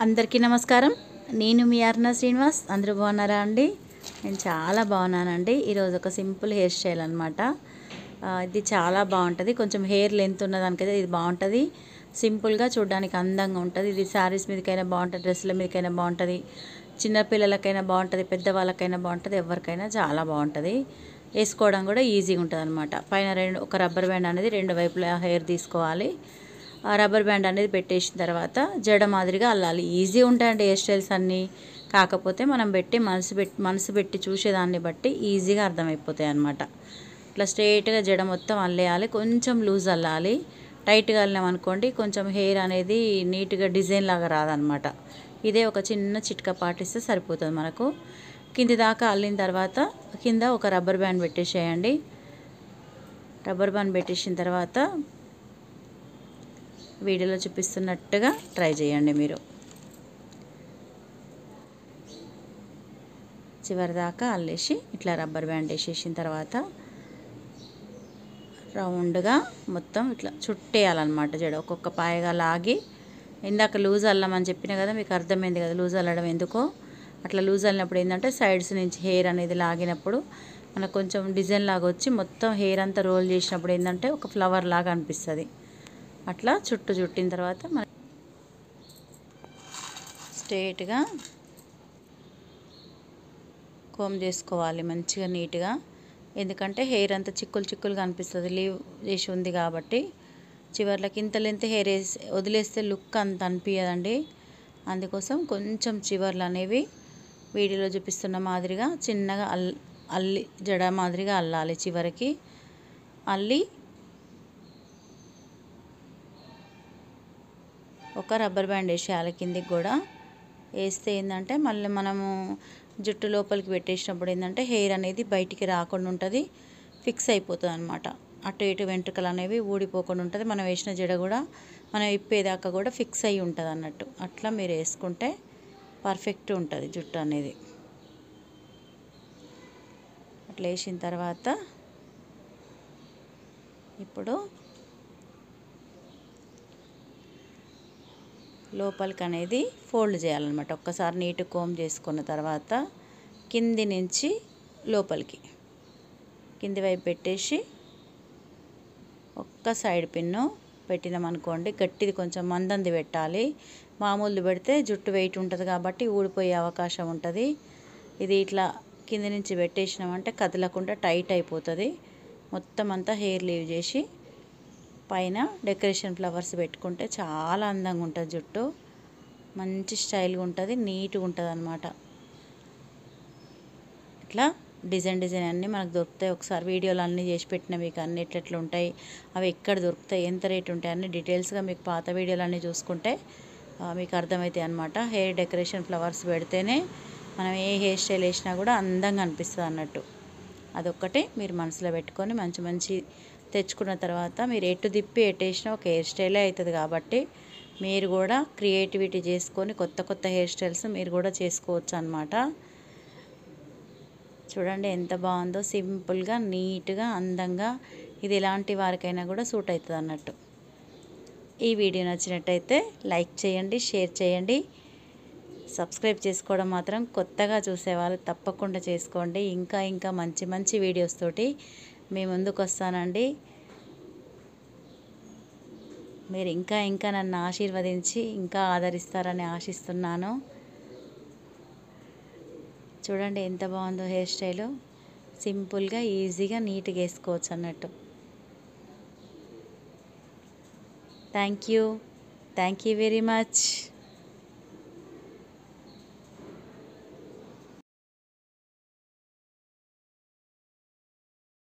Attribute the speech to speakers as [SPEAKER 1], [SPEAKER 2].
[SPEAKER 1] అందరికీ నమస్కారం. నేను మీ అర్ణ శ్రీనివాస్. అందరూ బాగున్నారా అండి? నేను చాలా బాగున్నానండి. ఈరోజు ఒక సింపుల్ హెయిర్ స్టైల్ అనమాట. ఇది చాలా బాగుంటుంది. కొంచెం హెయిర్ లెంత్ ఉన్నదానికైతే ఇది బాగుంటుంది. సింపుల్గా చూడడానికి అందంగా ఉంటుంది. ఇది శారీస్ మీదకైనా బాగుంటుంది, డ్రెస్సుల మీదకైనా బాగుంటుంది, చిన్నపిల్లలకైనా బాగుంటుంది, పెద్దవాళ్ళకైనా బాగుంటుంది, ఎవరికైనా చాలా బాగుంటుంది. వేసుకోవడం కూడా ఈజీగా ఉంటుంది అనమాట. పైన ఒక రబ్బర్ బ్యాండ్ అనేది రెండు వైపులా హెయిర్ తీసుకోవాలి. ఆ రబ్బర్ బ్యాండ్ అనేది పెట్టేసిన తర్వాత జడ మాదిరిగా అల్లాలి. ఈజీ ఉంటాయండి హెయిర్ స్టైల్స్ అన్నీ. కాకపోతే మనం మనసు పెట్టి చూసేదాన్ని బట్టి ఈజీగా అర్థమైపోతాయి అన్నమాట. ఇట్లా స్ట్రైట్గా జడ మొత్తం అల్లేయాలి. కొంచెం లూజ్ అల్లాలి. టైట్గా అల్లామనుకోండి కొంచెం హెయిర్ అనేది నీట్గా డిజైన్ లాగా రాదనమాట. ఇదే ఒక చిన్న చిట్కా పాటిస్తే సరిపోతుంది మనకు. కింది దాకా అల్లిన తర్వాత కింద ఒక రబ్బర్ బ్యాండ్ పెట్టేసేయండి. రబ్బర్ బ్యాండ్ పెట్టేసిన తర్వాత వీడియోలో చూపిస్తున్నట్టుగా ట్రై చేయండి. మీరు చివరి దాకా అల్లేసి ఇట్లా రబ్బర్ బ్యాండ్ వేసేసిన తర్వాత రౌండ్గా మొత్తం ఇట్లా చుట్టేయాలన్నమాట. జడ ఒక్కొక్క పాయగా లాగి, ఇందాక లూజ్ అల్లమని చెప్పిన కదా, మీకు అర్థమైంది కదా లూజ్ అల్లడం ఎందుకో. అట్లా లూజ్ అల్లినప్పుడు ఏంటంటే సైడ్స్ నుంచి హెయిర్ అనేది లాగినప్పుడు మనకు కొంచెం డిజైన్ లాగా వచ్చి మొత్తం హెయిర్ అంతా రోల్ చేసినప్పుడు ఏంటంటే ఒక ఫ్లవర్ లాగా అనిపిస్తుంది. అట్లా చుట్టిన తర్వాత మన స్ట్రైట్గా కోమ్ చేసుకోవాలి మంచిగా నీట్గా. ఎందుకంటే హెయిర్ అంతా చిక్కులుగా అనిపిస్తుంది లీవ్ చేసి ఉంది కాబట్టి. చివర్లకి ఇంత లెంత్ హెయిర్ వదిలేస్తే లుక్ అంత అనిపించదండి. అందుకోసం కొంచెం చివర్లు అనేవి వీడియోలో చూపిస్తున్న మాదిరిగా చిన్నగా అల్లి జడ మాదిరిగా అల్లాలి. చివరికి అల్లి ఒక రబ్బర్ బ్యాండ్ వేసేయాలి. కిందికి కూడా వేస్తే ఏంటంటే మళ్ళీ మనము జుట్టు లోపలికి పెట్టేసినప్పుడు ఏంటంటే హెయిర్ అనేది బయటికి రాకుండా ఉంటుంది, ఫిక్స్ అయిపోతుంది అనమాట. అటు ఇటు వెంట్రుకలు అనేవి ఊడిపోకుండా ఉంటుంది. మనం వేసిన జడ కూడా మనం ఇప్పేదాకా కూడా ఫిక్స్ అయ్యి ఉంటుంది అన్నట్టు. అట్లా మీరు వేసుకుంటే పర్ఫెక్ట్ ఉంటుంది జుట్టు అనేది. అట్లా వేసిన తర్వాత ఇప్పుడు లోపలికి అనేది ఫోల్డ్ చేయాలన్నమాట. ఒక్కసారి నీట్ కోమ్ చేసుకున్న తర్వాత కింది నుంచి లోపలికి కింది వైపు పెట్టేసి ఒక్క సైడ్ పిన్ను పెట్టినామనుకోండి, గట్టిది కొంచెం మందంది పెట్టాలి. మామూలుది పెడితే జుట్టు వెయిట్ ఉంటుంది కాబట్టి ఊడిపోయే అవకాశం ఉంటుంది. ఇది ఇట్లా కింది నుంచి పెట్టేసినామంటే కదలకుండా టైట్ అయిపోతుంది. మొత్తం అంతా హెయిర్ లీవ్ చేసి పైన డెకరేషన్ ఫ్లవర్స్ పెట్టుకుంటే చాలా అందంగా ఉంటుంది జుట్టు. మంచి స్టైల్గా ఉంటుంది, నీట్గా ఉంటుంది అన్నమాట. ఇట్లా డిజైన్ అన్నీ మనకు దొరుకుతాయి. ఒకసారి వీడియోలు అన్నీ చేసి పెట్టిన మీకు అన్ని ఎట్లెట్లు ఉంటాయి, అవి ఎక్కడ దొరుకుతాయి, ఎంత రేట్ ఉంటాయి అన్నీ డీటెయిల్స్గా మీకు పాత వీడియోలు అన్నీ చూసుకుంటే మీకు అర్థమవుతాయి అన్నమాట. హెయిర్ డెకరేషన్ ఫ్లవర్స్ పెడితేనే మనం ఏ హెయిర్ స్టైల్ వేసినా కూడా అందంగా అనిపిస్తుంది అన్నట్టు. అదొక్కటి మీరు మనసులో పెట్టుకొని మంచి తెచ్చుకున్న తర్వాత మీరు ఎటు తిప్పి ఎట్టేసినా ఒక హెయిర్ స్టైలే అవుతుంది. కాబట్టి మీరు కూడా క్రియేటివిటీ చేసుకొని కొత్త హెయిర్ స్టైల్స్ మీరు కూడా చేసుకోవచ్చు అన్నమాట. చూడండి ఎంత బాగుందో, సింపుల్గా నీట్గా అందంగా. ఇది ఎలాంటి వారికైనా కూడా సూట్ అవుతుంది అన్నట్టు. ఈ వీడియో నచ్చినట్టయితే లైక్ చేయండి, షేర్ చేయండి, సబ్స్క్రైబ్ చేసుకోవడం మాత్రం కొత్తగా చూసేవాళ్ళు తప్పకుండా చేసుకోండి. ఇంకా మంచి వీడియోస్ తోటి మీ ముందుకు వస్తానండి. మీరు ఇంకా నన్ను ఆశీర్వదించి ఇంకా ఆదరిస్తారని ఆశిస్తున్నాను. చూడండి ఎంత బాగుందో హెయిర్ స్టైలు. సింపుల్గా ఈజీగా నీట్గా వేసుకోవచ్చు అన్నట్టు. Thank you very much.